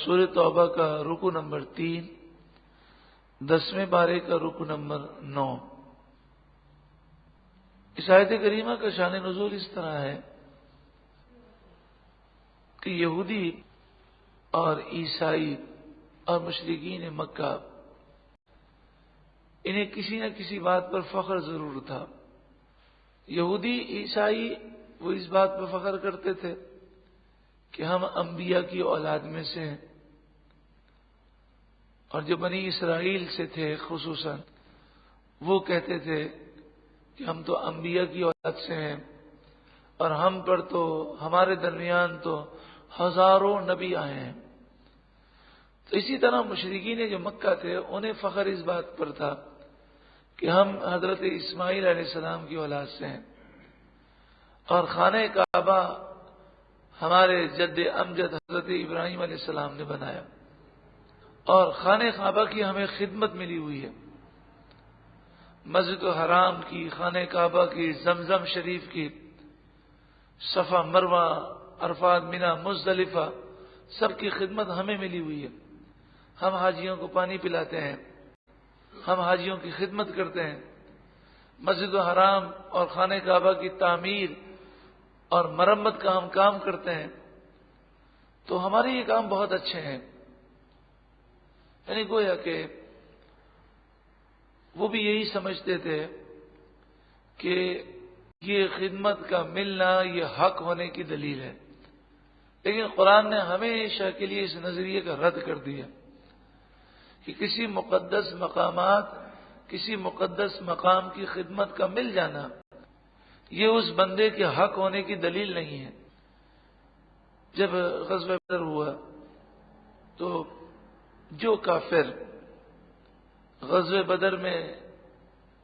سورہ توبہ کا رکو نمبر 3، 10ویں پارے کا رکو نمبر 9۔ اس آیت کریمہ کا شان نزول اس طرح ہے کہ یہودی اور عیسائی اور مشرکین مکہ انہیں کسی نہ کسی بات پر فخر ضرور تھا۔ یہودی عیسائی وہ اس بات پر فخر کرتے تھے کہ ہم انبیاء کی اولاد میں سے ہیں، اور جو بنی اسرائیل سے تھے خصوصاً وہ کہتے تھے کہ ہم تو انبیاء کی اولاد سے ہیں، اور ہم پر تو ہمارے درمیان تو ہزاروں نبی آئے ہیں۔ تو اسی طرح مشرکین جو مکہ تھے انہیں فخر اس بات پر تھا کہ ہم حضرت اسماعیل علیہ السلام کی اولاد سے ہیں، اور خانہ کعبہ ہمارے جد امجد حضرت ابراہیم علیہ السلام نے بنایا، اور خانہ کعبہ کی ہمیں خدمت ملی ہوئی ہے۔ مسجد الحرام کی، خانہ کعبہ کی، زمزم شریف کی، صفا مروہ، عرفات، منی، مزدلفہ، سب کی خدمت ہمیں ملی ہوئی ہے۔ ہم حاجیوں کو پانی پلاتے ہیں، ہم حاجیوں کی خدمت کرتے ہیں، مسجد الحرام اور خانہ کعبہ کی تعمیر اور مرمت کا ہم کام کرتے ہیں، تو ہمارے یہ کام بہت اچھے ہیں۔ یعنی گویا کہ وہ بھی یہی سمجھتے تھے کہ یہ خدمت کا ملنا یہ حق ہونے کی دلیل ہے، لیکن قرآن نے ہمیشہ کے لیے اس نظریے کا رد کر دیا کہ کسی مقدس مقامات، کسی مقدس مقام کی خدمت کا مل جانا یہ اس بندے کے حق ہونے کی دلیل نہیں ہے۔ جب غزوہ بدر ہوا تو جو کافر غزوہ بدر میں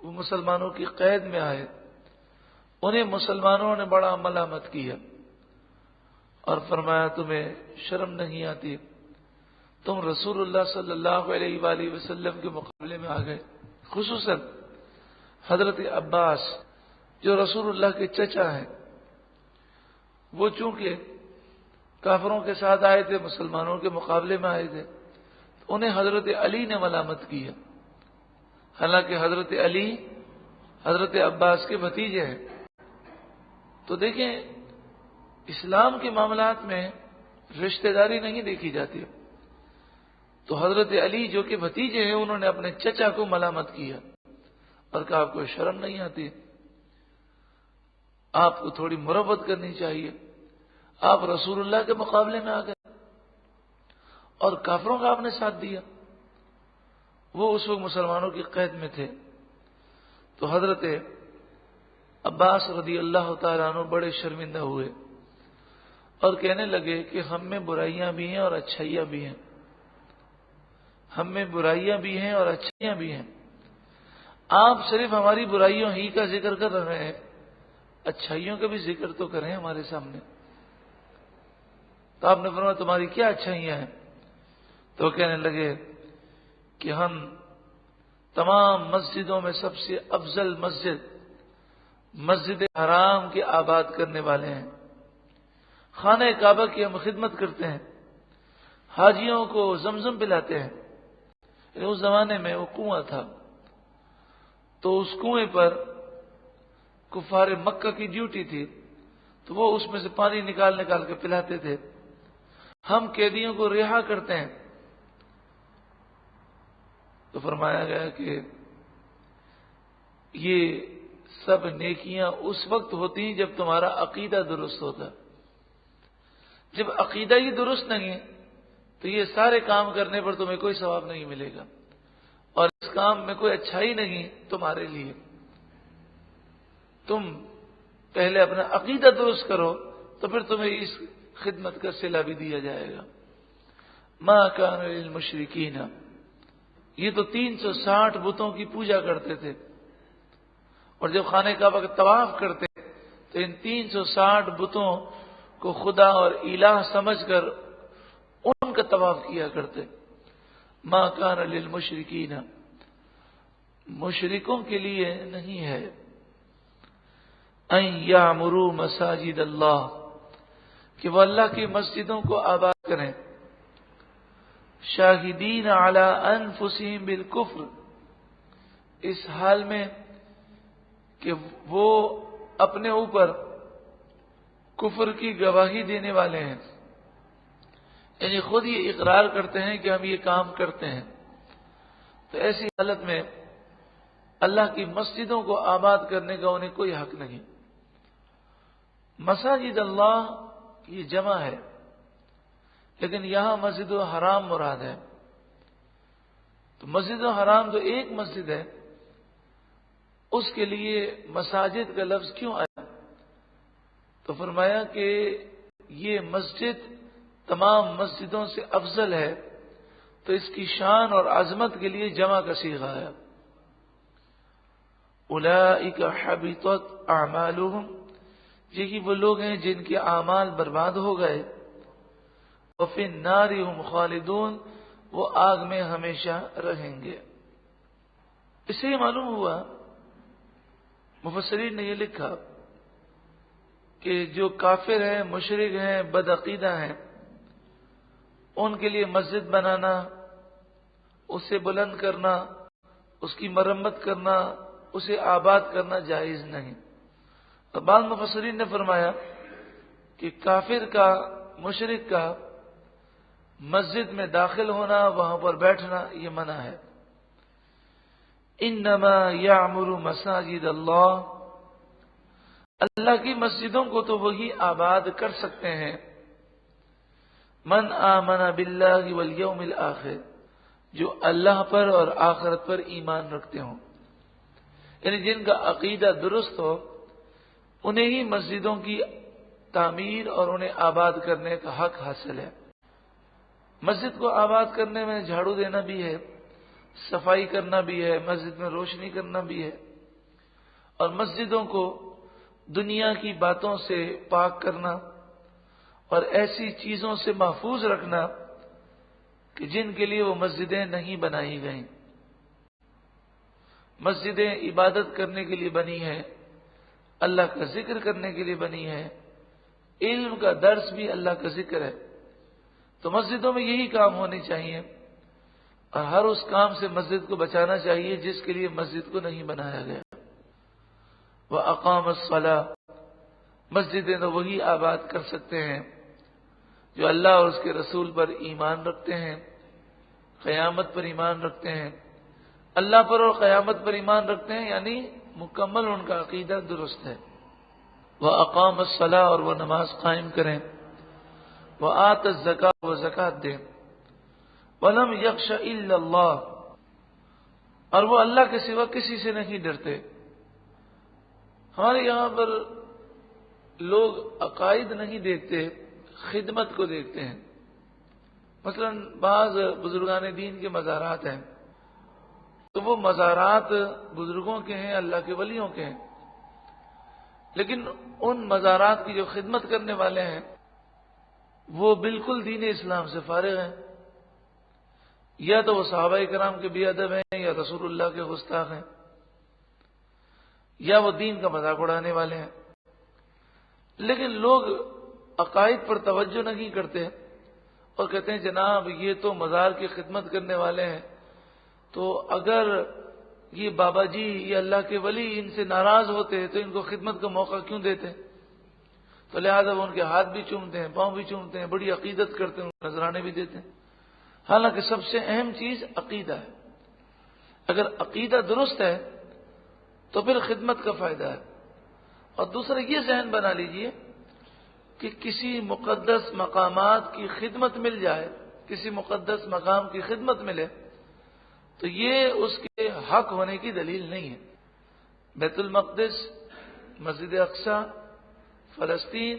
وہ مسلمانوں کی قید میں آئے انہیں مسلمانوں نے بڑا ملامت کیا اور فرمایا تمہیں شرم نہیں آتی، تم رسول اللہ صلی اللہ علیہ وآلہ وسلم کے مقابلے میں آ گئے۔ خصوصاً حضرت عباس جو رسول اللہ کے چچا ہیں، وہ چونکہ کافروں کے ساتھ آئے تھے، مسلمانوں کے مقابلے میں آئے تھے، انہیں حضرت علی نے ملامت کی ہے، حالانکہ حضرت علی حضرت عباس کے بھتیجے ہیں۔ تو دیکھیں اسلام کے معاملات میں رشتہ داری نہیں دیکھی جاتی، تو حضرت علی جو کہ بھتیجے ہیں انہوں نے اپنے چچا کو ملامت کیا اور کہا آپ کو شرم نہیں آتی، آپ کو تھوڑی مربت کرنی چاہیے، آپ رسول اللہ کے مقابلے میں آ گئے اور کافروں کا آپ نے ساتھ دیا۔ وہ اس وقت مسلمانوں کی قید میں تھے، تو حضرت عباس رضی اللہ تعالیٰ عنہ بڑے شرمندہ ہوئے اور کہنے لگے کہ ہم میں برائیاں بھی ہیں اور اچھائیاں بھی ہیں، ہم میں برائیاں بھی ہیں اور اچھائیاں بھی ہیں، آپ صرف ہماری برائیوں ہی کا ذکر کر رہے ہیں، اچھائیوں کا بھی ذکر تو کریں ہمارے سامنے۔ تو آپ نے فرمایا تمہاری کیا اچھائیاں ہیں؟ تو کہنے لگے کہ ہم تمام مسجدوں میں سب سے افضل مسجد حرام کے آباد کرنے والے ہیں، خانہ کعبہ کی ہم خدمت کرتے ہیں، حاجیوں کو زمزم پلاتے ہیں۔ اس زمانے میں وہ کنواں تھا، تو اس کنویں پر کفار مکہ کی ڈیوٹی تھی، تو وہ اس میں سے پانی نکال کے پلاتے تھے۔ ہم قیدیوں کو رہا کرتے ہیں، تو فرمایا گیا کہ یہ سب نیکیاں اس وقت ہوتی ہیں جب تمہارا عقیدہ درست ہوتا، جب عقیدہ ہی درست نہیں ہے تو یہ سارے کام کرنے پر تمہیں کوئی ثواب نہیں ملے گا، اور اس کام میں کوئی اچھائی نہیں تمہارے لیے۔ تم پہلے اپنا عقیدہ درست کرو تو پھر تمہیں اس خدمت کا صلہ بھی دیا جائے گا۔ ما کان للمشرکین، یہ تو 360 بتوں کی پوجا کرتے تھے، اور جب خانہ کعبہ کا طواف کرتے تو ان 360 بتوں کو خدا اور الہ سمجھ کر ان کا طواف کیا کرتے۔ ما کان للمشرکین، مشرکوں کے لیے نہیں ہے، ان یعمروا مساجد اللہ، کہ وہ اللہ کی مسجدوں کو آباد کریں، شاہدین علی انفسہم بالکفر، اس حال میں کہ وہ اپنے اوپر کفر کی گواہی دینے والے ہیں، یعنی خود یہ اقرار کرتے ہیں کہ ہم یہ کام کرتے ہیں. تو ایسی حالت میں اللہ کی مسجدوں کو آباد کرنے کا انہیں کوئی حق نہیں. مساجد اللہ یہ جمع ہے، لیکن یہاں مسجد الحرام مراد ہے. تو مسجد الحرام جو ایک مسجد ہے، اس کے لیے مساجد کا لفظ کیوں آیا؟ تو فرمایا کہ یہ مسجد تمام مسجدوں سے افضل ہے، تو اس کی شان اور عظمت کے لیے جمع کا صیغہ ہے. اولئک حبطت اعمالهم، یہی وہ لوگ ہیں جن کے اعمال برباد ہو گئے. وفی النار هم خالدون، وہ آگ میں ہمیشہ رہیں گے. اس سے یہ معلوم ہوا، مفسرین نے یہ لکھا کہ جو کافر ہیں، مشرک ہیں، بدعقیدہ ہیں، ان کے لیے مسجد بنانا، اسے بلند کرنا، اس کی مرمت کرنا، اسے آباد کرنا جائز نہیں. اور بعض مفسرین نے فرمایا کہ کافر کا، مشرک کا مسجد میں داخل ہونا، وہاں پر بیٹھنا یہ منع ہے. انما یعمر مساجد اللہ، اللہ کی مسجدوں کو تو وہی آباد کر سکتے ہیں من آمن باللہ والیوم الآخر، جو اللہ پر اور آخرت پر ایمان رکھتے ہوں، یعنی جن کا عقیدہ درست ہو، انہیں ہی مسجدوں کی تعمیر اور انہیں آباد کرنے کا حق حاصل ہے. مسجد کو آباد کرنے میں جھاڑو دینا بھی ہے، صفائی کرنا بھی ہے، مسجد میں روشنی کرنا بھی ہے، اور مسجدوں کو دنیا کی باتوں سے پاک کرنا اور ایسی چیزوں سے محفوظ رکھنا کہ جن کے لیے وہ مسجدیں نہیں بنائی گئیں. مسجدیں عبادت کرنے کے لیے بنی ہیں، اللہ کا ذکر کرنے کے لیے بنی ہے، علم کا درس بھی اللہ کا ذکر ہے. تو مسجدوں میں یہی کام ہونے چاہیے، اور ہر اس کام سے مسجد کو بچانا چاہیے جس کے لیے مسجد کو نہیں بنایا گیا. وَأَقَامَ الصَّلَاةَ، مسجدیں تو وہی آباد کر سکتے ہیں جو اللہ اور اس کے رسول پر ایمان رکھتے ہیں، قیامت پر ایمان رکھتے ہیں. اللہ پر اور قیامت پر ایمان رکھتے ہیں یعنی مکمل ان کا عقیدہ درست ہے. وَأَقَامَ الصَّلَاةَ، اور وہ نماز قائم کریں. وَآتَ الزَّكَاةَ، وہ زکات دیں. وَلَمْ يَخْشَ إِلَّا اللَّهَ، اور وہ اللہ کے سوا کسی سے نہیں ڈرتے. ہمارے یہاں پر لوگ عقائد نہیں دیکھتے، خدمت کو دیکھتے ہیں. مثلا بعض بزرگان دین کے مزارات ہیں، تو وہ مزارات بزرگوں کے ہیں، اللہ کے ولیوں کے ہیں، لیکن ان مزارات کی جو خدمت کرنے والے ہیں وہ بالکل دین اسلام سے فارغ ہیں. یا تو وہ صحابہ کرام کے بے ادب ہیں، یا رسول اللہ کے گستاخ ہیں، یا وہ دین کا مذاق اڑانے والے ہیں. لیکن لوگ عقائد پر توجہ نہیں کرتے اور کہتے ہیں جناب یہ تو مزار کی خدمت کرنے والے ہیں، تو اگر یہ بابا جی یہ اللہ کے ولی ان سے ناراض ہوتے تو ان کو خدمت کا موقع کیوں دیتے؟ تو لہذا وہ ان کے ہاتھ بھی چومتے ہیں، پاؤں بھی چومتے ہیں، بڑی عقیدت کرتے ہیں، نذرانے بھی دیتے ہیں. حالانکہ سب سے اہم چیز عقیدہ ہے. اگر عقیدہ درست ہے تو پھر خدمت کا فائدہ ہے. اور دوسرا یہ ذہن بنا لیجئے کہ کسی مقدس مقامات کی خدمت مل جائے، کسی مقدس مقام کی خدمت ملے، تو یہ اس کے حق ہونے کی دلیل نہیں ہے. بیت المقدس، مسجد اقصی، فلسطین،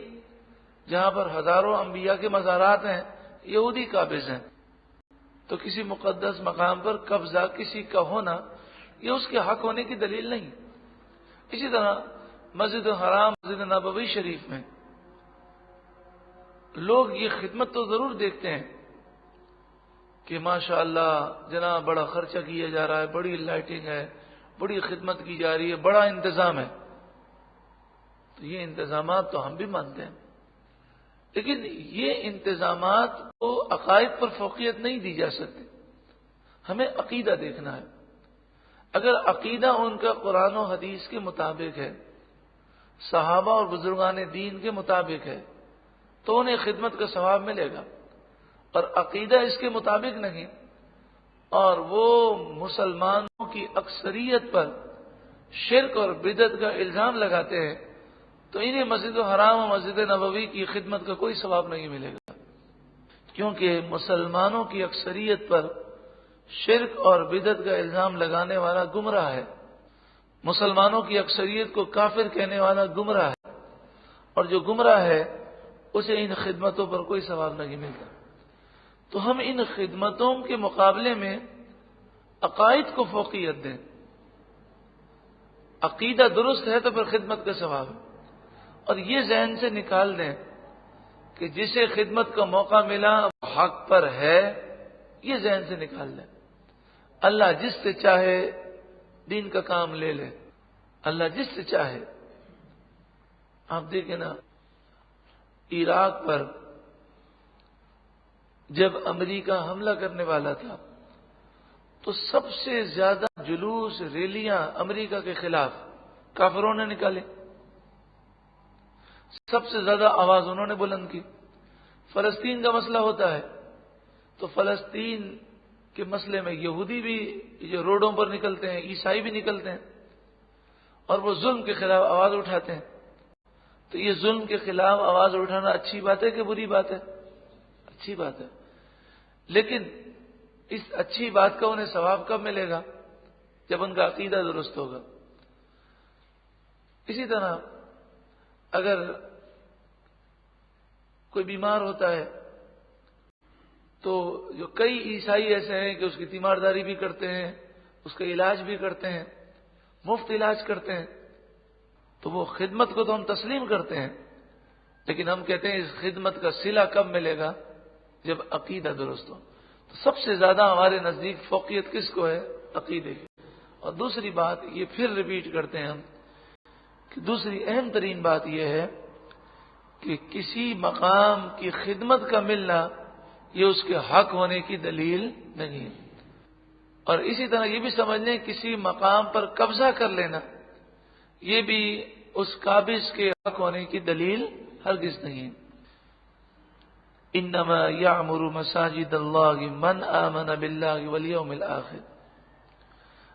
جہاں پر ہزاروں انبیاء کے مزارات ہیں، یہودی قابض ہیں، تو کسی مقدس مقام پر قبضہ کسی کا ہونا یہ اس کے حق ہونے کی دلیل نہیں. اسی طرح مسجد الحرام، مسجد نبوی شریف میں لوگ یہ خدمت تو ضرور دیکھتے ہیں کہ ماشاءاللہ جناب بڑا خرچہ کیا جا رہا ہے، بڑی لائٹنگ ہے، بڑی خدمت کی جا رہی ہے، بڑا انتظام ہے. تو یہ انتظامات تو ہم بھی مانتے ہیں، لیکن یہ انتظامات کو عقائد پر فوقیت نہیں دی جا سکتی. ہمیں عقیدہ دیکھنا ہے. اگر عقیدہ ان کا قرآن و حدیث کے مطابق ہے، صحابہ اور بزرگان دین کے مطابق ہے، تو انہیں خدمت کا ثواب ملے گا. اور عقیدہ اس کے مطابق نہیں اور وہ مسلمانوں کی اکثریت پر شرک اور بدعت کا الزام لگاتے ہیں، تو انہیں مسجد الحرام اور مسجد نبوی کی خدمت کا کوئی ثواب نہیں ملے گا. کیونکہ مسلمانوں کی اکثریت پر شرک اور بدعت کا الزام لگانے والا گمراہ ہے، مسلمانوں کی اکثریت کو کافر کہنے والا گمراہ ہے، اور جو گمراہ ہے اسے ان خدمتوں پر کوئی ثواب نہیں ملتا. تو ہم ان خدمتوں کے مقابلے میں عقائد کو فوقیت دیں. عقیدہ درست ہے تو پھر خدمت کا ثواب ہے. اور یہ ذہن سے نکال دیں کہ جسے خدمت کا موقع ملا وہ حق پر ہے، یہ ذہن سے نکال دیں. اللہ جس سے چاہے دین کا کام لے لے، اللہ جس سے چاہے. آپ دیکھیں نا، عراق پر جب امریکہ حملہ کرنے والا تھا تو سب سے زیادہ جلوس، ریلیاں امریکہ کے خلاف کافروں نے نکالے. سب سے زیادہ آواز انہوں نے بلند کی. فلسطین کا مسئلہ ہوتا ہے تو فلسطین کے مسئلے میں یہودی بھی جو روڈوں پر نکلتے ہیں، عیسائی بھی نکلتے ہیں اور وہ ظلم کے خلاف آواز اٹھاتے ہیں. تو یہ ظلم کے خلاف آواز اٹھانا اچھی بات ہے کہ بری بات ہے؟ اچھی بات ہے. لیکن اس اچھی بات کا انہیں ثواب کب ملے گا؟ جب ان کا عقیدہ درست ہوگا. اسی طرح اگر کوئی بیمار ہوتا ہے تو جو کئی عیسائی ایسے ہیں کہ اس کی تیمارداری بھی کرتے ہیں، اس کا علاج بھی کرتے ہیں، مفت علاج کرتے ہیں، تو وہ خدمت کو تو ہم تسلیم کرتے ہیں، لیکن ہم کہتے ہیں اس خدمت کا صلہ کب ملے گا؟ جب عقیدہ درست ہو. تو سب سے زیادہ ہمارے نزدیک فوقیت کس کو ہے؟ عقیدے کی. اور دوسری بات یہ پھر ریپیٹ کرتے ہیں ہم کہ دوسری اہم ترین بات یہ ہے کہ کسی مقام کی خدمت کا ملنا یہ اس کے حق ہونے کی دلیل نہیں ہے. اور اسی طرح یہ بھی سمجھ لیں کسی مقام پر قبضہ کر لینا یہ بھی اس قابض کے حق ہونے کی دلیل ہرگز نہیں ہے. انما یعمر مساجد اللہ من آمن باللہ والیوم الآخر.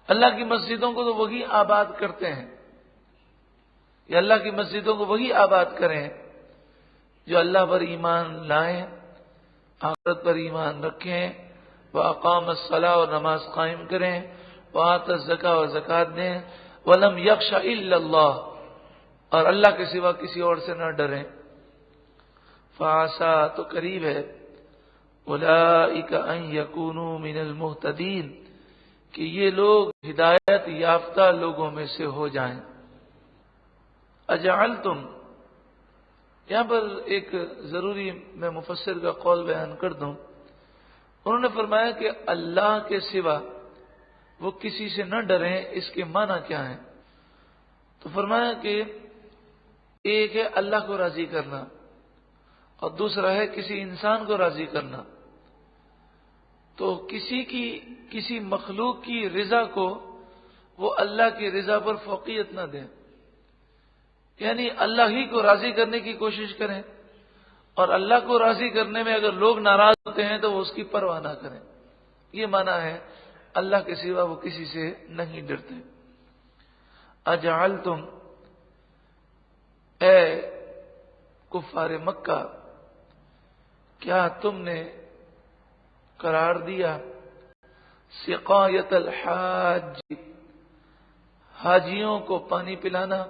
اللہ کی مسجدوں کو تو وہی آباد کرتے ہیں، یا اللہ کی مسجدوں کو وہی آباد کریں جو اللہ پر ایمان لائیں، آخرت پر ایمان رکھیں، وَأَقَامَ الصَّلَاةَ اور نماز قائم کریں، وَآتَى الزَّكَاةَ اور زکات دیں، وَلَمْ يَخْشَ إِلَّا اللَّهَ اور اللہ کے سوا کسی اور سے نہ ڈریں. فَعَسَىٰ تو قریب ہے، أُولَٰئِكَ أَن يَكُونُوا مِنَ الْمُهْتَدِينَ کہ یہ لوگ ہدایت یافتہ لوگوں میں سے ہو جائیں. اجعلتم یہاں پر ایک ضروری میں مفسر کا قول بیان کر دوں. انہوں نے فرمایا کہ اللہ کے سوا وہ کسی سے نہ ڈریں، اس کے معنی کیا ہیں؟ تو فرمایا کہ ایک ہے اللہ کو راضی کرنا اور دوسرا ہے کسی انسان کو راضی کرنا. تو کسی مخلوق کی رضا کو وہ اللہ کی رضا پر فوقیت نہ دیں، یعنی اللہ ہی کو راضی کرنے کی کوشش کریں، اور اللہ کو راضی کرنے میں اگر لوگ ناراض ہوتے ہیں تو وہ اس کی پرواہ نہ کریں. یہ معنی ہے اللہ کے سوا وہ کسی سے نہیں ڈرتے. اجعلتم اے کفار مکہ کیا تم نے قرار دیا سقایت الحاج حاجیوں کو پانی پلانا،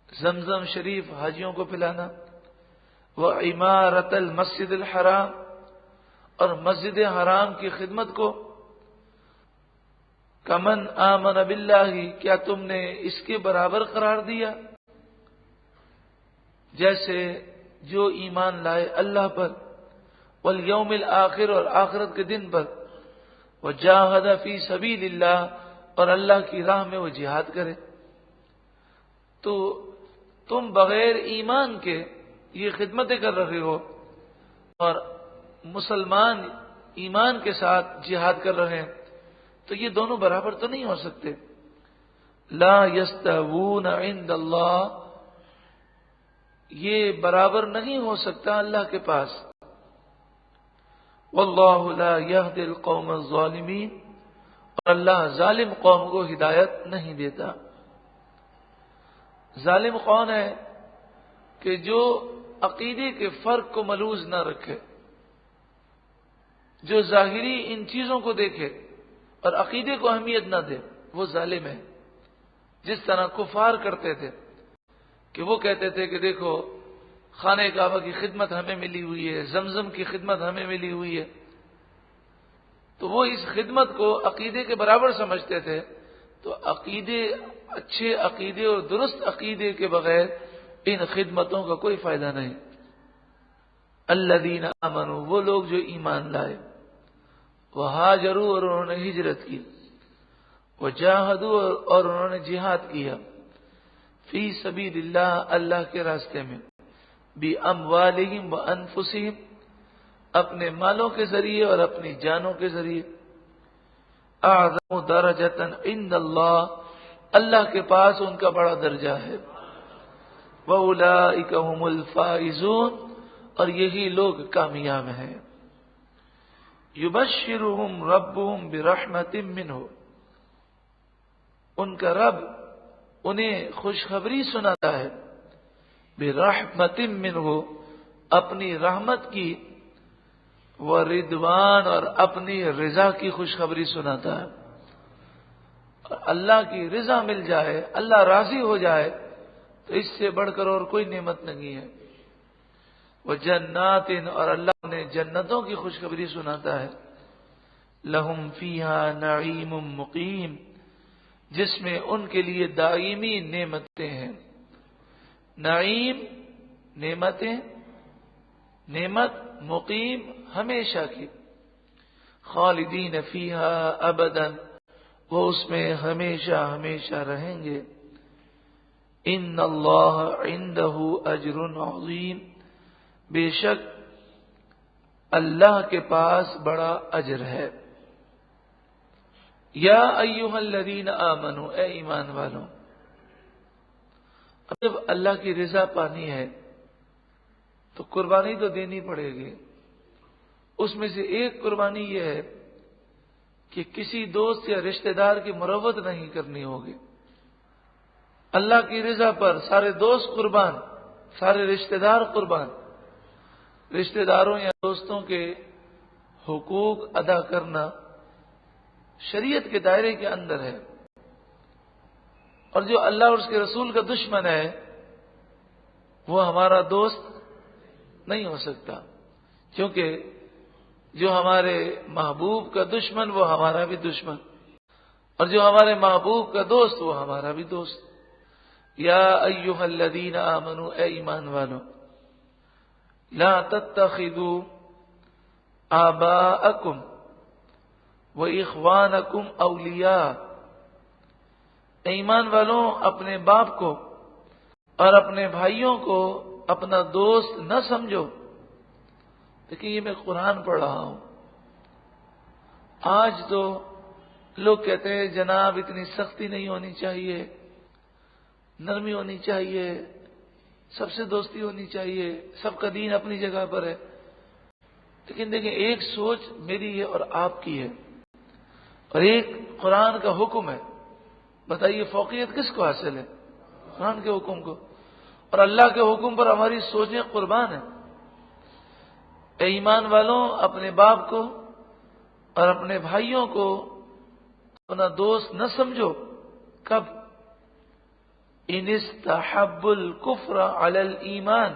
زمزم شریف حاجیوں کو پلانا، وعمارت المسجد الحرام اور مسجد حرام کی خدمت کو، کمن آمن باللہ کیا تم نے اس کے برابر قرار دیا جیسے جو ایمان لائے اللہ پر، والیوم الآخر اور آخرت کے دن پر، وجاہد فی سبیل اللہ اور اللہ کی راہ میں وہ جہاد کرے. تو تم بغیر ایمان کے یہ خدمتیں کر رہے ہو اور مسلمان ایمان کے ساتھ جہاد کر رہے ہیں، تو یہ دونوں برابر تو نہیں ہو سکتے. لا یستوون عند اللہ، یہ برابر نہیں ہو سکتا اللہ کے پاس. واللہ لا یہدی القوم الظالمین، اور اللہ ظالم قوم کو ہدایت نہیں دیتا. ظالم کون ہے؟ کہ جو عقیدے کے فرق کو ملوث نہ رکھے، جو ظاہری ان چیزوں کو دیکھے اور عقیدے کو اہمیت نہ دے، وہ ظالم ہے. جس طرح کفار کرتے تھے کہ وہ کہتے تھے کہ دیکھو خانہ کعبہ کی خدمت ہمیں ملی ہوئی ہے، زمزم کی خدمت ہمیں ملی ہوئی ہے، تو وہ اس خدمت کو عقیدے کے برابر سمجھتے تھے. تو اچھے عقیدے اور درست عقیدے کے بغیر ان خدمتوں کا کوئی فائدہ نہیں. الذین آمنوا، وہ لوگ جو ایمان لائے، وہاجروا، اور انہوں نے ہجرت کی، وجاہدوا، اور انہوں نے جہاد کیا، فی سبیل اللہ، اللہ کے راستے میں، باموالہم وانفسہم، اپنے مالوں کے ذریعے اور اپنی جانوں کے ذریعے. اعظم درجۃ عند اللہ، اللہ کے پاس ان کا بڑا درجہ ہے. وَأُولَئِكَ هُمُ الْفَائِزُونَ، اور یہی لوگ کامیاب ہیں. يُبَشِّرُهُمْ رَبُّهُمْ بِرَحْمَةٍ مِّنْهُ، ان کا رب انہیں خوشخبری سناتا ہے، بِرَحْمَةٍ مِّنْهُ، اپنی رحمت کی، وَرِضْوَانٍ، اور اپنی رضا کی خوشخبری سناتا ہے. اور اللہ کی رضا مل جائے، اللہ راضی ہو جائے، تو اس سے بڑھ کر اور کوئی نعمت نہیں ہے. وَجَنَّاتٍ، اور اللہ نے جنتوں کی خوشخبری سناتا ہے. لَهُمْ فِيهَا نَعِيمٌ مُقِيمٌ، جس میں ان کے لیے دائمی نعمتیں ہیں. نعیم نعمتیں، نعمت مقیم ہمیشہ کی. خالدین فیہا ابدا، وہ اس میں ہمیشہ ہمیشہ رہیں گے. ان اللہ عندہ اجر عظیم، بے شک اللہ کے پاس بڑا اجر ہے. یا ایھا الذین آمنوا، اے ایمان والوں، اب جب اللہ کی رضا پانی ہے تو قربانی تو دینی پڑے گی. اس میں سے ایک قربانی یہ ہے کہ کسی دوست یا رشتہ دار کی مروت نہیں کرنی ہوگی. اللہ کی رضا پر سارے دوست قربان، سارے رشتہ دار قربان. رشتہ داروں یا دوستوں کے حقوق ادا کرنا شریعت کے دائرے کے اندر ہے. اور جو اللہ اور اس کے رسول کا دشمن ہے وہ ہمارا دوست نہیں ہو سکتا، کیونکہ جو ہمارے محبوب کا دشمن وہ ہمارا بھی دشمن، اور جو ہمارے محبوب کا دوست وہ ہمارا بھی دوست. یا ایھا الذین آمنوا، اے ایمان والو، لا تتخذوا آباءکم واخوانکم اولیاء، ایمان والوں اپنے باپ کو اور اپنے بھائیوں کو اپنا دوست نہ سمجھو. لیکن یہ میں قرآن پڑھ رہا ہوں. آج تو لوگ کہتے ہیں جناب اتنی سختی نہیں ہونی چاہیے، نرمی ہونی چاہیے، سب سے دوستی ہونی چاہیے، سب کا دین اپنی جگہ پر ہے. لیکن دیکھیں، ایک سوچ میری ہے اور آپ کی ہے، اور ایک قرآن کا حکم ہے. بتائیے فوقیت کس کو حاصل ہے؟ قرآن کے حکم کو. اور اللہ کے حکم پر ہماری سوچیں قربان ہیں. اے ایمان والوں اپنے باپ کو اور اپنے بھائیوں کو اپنا دوست نہ سمجھو. کب؟ ان استحب الکفر علی الایمان،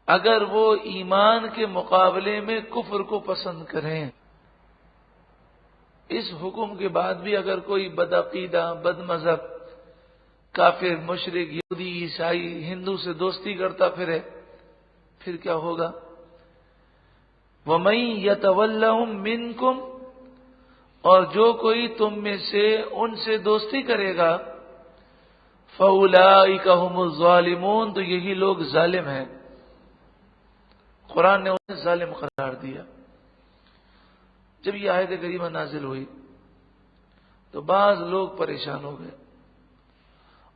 اگر وہ ایمان کے مقابلے میں کفر کو پسند کریں. اس حکم کے بعد بھی اگر کوئی بدعقیدہ، بد مذہب، کافر، مشرک، یہودی، عیسائی، ہندو سے دوستی کرتا پھرے، پھر کیا ہوگا؟ وَمَن يَتَوَلَّهُم مِّنكُمْ، اور جو کوئی تم میں سے ان سے دوستی کرے گا، فَأُولَٰئِكَ هُمُ الظَّالِمُونَ، تو یہی لوگ ظالم ہیں. قرآن نے انہیں ظالم قرار دیا. جب یہ آیت کریمہ نازل ہوئی تو بعض لوگ پریشان ہو گئے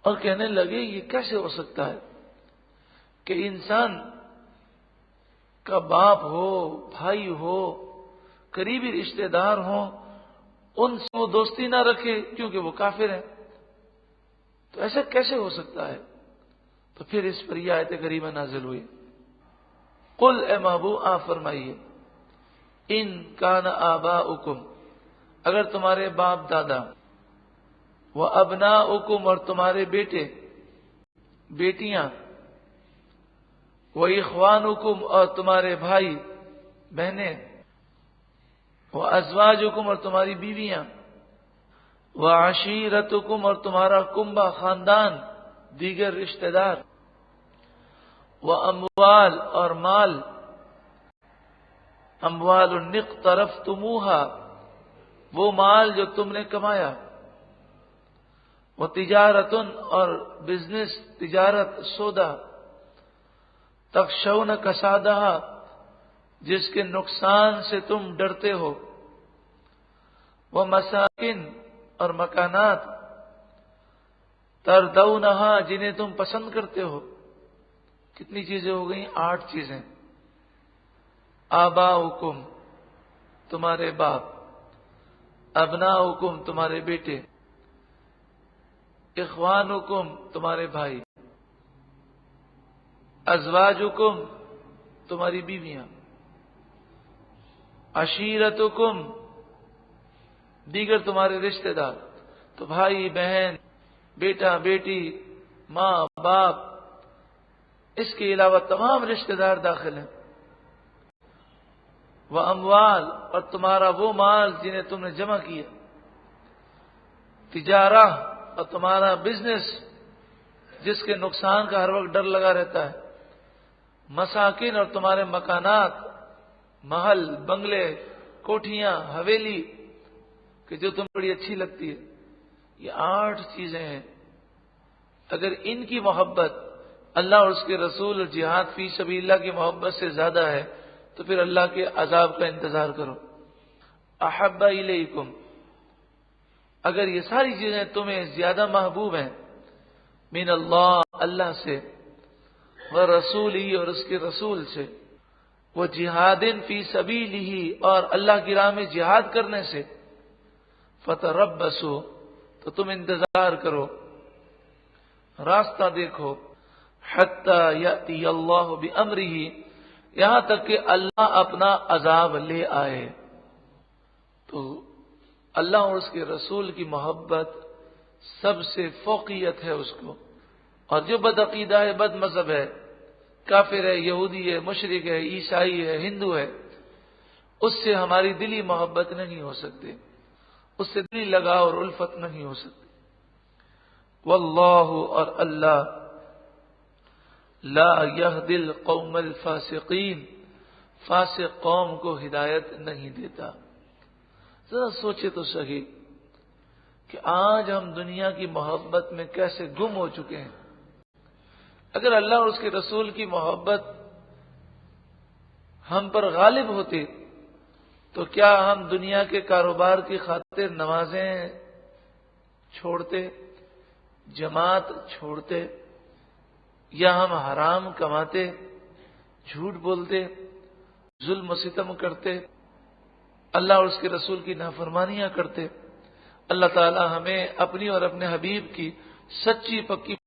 اور کہنے لگے یہ کیسے ہو سکتا ہے کہ انسان کا باپ ہو، بھائی ہو، قریبی رشتہ دار ہوں، ان سے وہ دوستی نہ رکھے کیونکہ وہ کافر ہیں. تو ایسا کیسے ہو سکتا ہے؟ تو پھر اس پر یہ آیت کریمہ نازل ہوئی. قل، اے محبوب آپ فرمائیے، ان کان آباؤکم، اگر تمہارے باپ دادا، وہ ابناؤکم، اور تمہارے بیٹے بیٹیاں، وہ اخوانکم، اور تمہارے بھائی بہنیں، وہ ازواجکم، اور تمہاری بیویاں، وہ عشیرتکم، اور تمہارا کنبہ خاندان، دیگر رشتہ دار، وہ اموال، اور مال، اموال اقترفتموہا، وہ مال جو تم نے کمایا، وہ تجارت، اور بزنس، تجارت، سودا، تخشون کسادہ، جس کے نقصان سے تم ڈرتے ہو، وہ مساکن، اور مکانات، تردونہا، جنہیں تم پسند کرتے ہو. کتنی چیزیں ہو گئیں؟ 8 چیزیں. آباؤکم، تمہارے باپ، ابناؤکم، تمہارے بیٹے، اخوانکم، تمہارے بھائی، ازواجکم، تمہاری بیویاں، عشیرتکم، دیگر تمہارے رشتہ دار. تو بھائی بہن، بیٹا بیٹی، ماں باپ، اس کے علاوہ تمام رشتہ دار داخل ہیں. وہ اموال، اور تمہارا وہ مال جنہیں تم نے جمع کیا، تجارہ، اور تمہارا بزنس جس کے نقصان کا ہر وقت ڈر لگا رہتا ہے، مساکن، اور تمہارے مکانات، محل، بنگلے، کوٹھیاں، حویلی، کہ جو تمہیں بڑی اچھی لگتی ہے. یہ 8 چیزیں ہیں. اگر ان کی محبت اللہ اور اس کے رسول اور جہاد فی سبیل اللہ کی محبت سے زیادہ ہے تو پھر اللہ کے عذاب کا انتظار کرو. احب الیکم، اگر یہ ساری چیزیں تمہیں زیادہ محبوب ہیں، من اللہ، اللہ سے، ورسولہ، اور اس کے رسول سے، وہ جہاد فی سبیلہ، اور اللہ کی راہ میں جہاد کرنے سے، فتربصوا، تو تم انتظار کرو، راستہ دیکھو، حتی یأتی اللہ بامرہ، یہاں تک کہ اللہ اپنا عذاب لے آئے. تو اللہ اور اس کے رسول کی محبت سب سے فوقیت ہے اس کو. اور جو بد عقیدہ ہے، بد مذہب ہے، کافر ہے، یہودی ہے، مشرک ہے، عیسائی ہے، ہندو ہے، اس سے ہماری دلی محبت نہیں ہو سکتی، اس سے دلی لگاؤ اور الفت نہیں ہو سکتی. واللہ، اور اللہ، لا یہدی القوم الفاسقین، فاسق قوم کو ہدایت نہیں دیتا. ذرا سوچے تو صحیح کہ آج ہم دنیا کی محبت میں کیسے گم ہو چکے ہیں. اگر اللہ اور اس کے رسول کی محبت ہم پر غالب ہوتی تو کیا ہم دنیا کے کاروبار کی خاطر نمازیں چھوڑتے، جماعت چھوڑتے، یا ہم حرام کماتے، جھوٹ بولتے، ظلم و ستم کرتے، اللہ اور اس کے رسول کی نافرمانیاں کرتے؟ اللہ تعالی ہمیں اپنی اور اپنے حبیب کی سچی پکی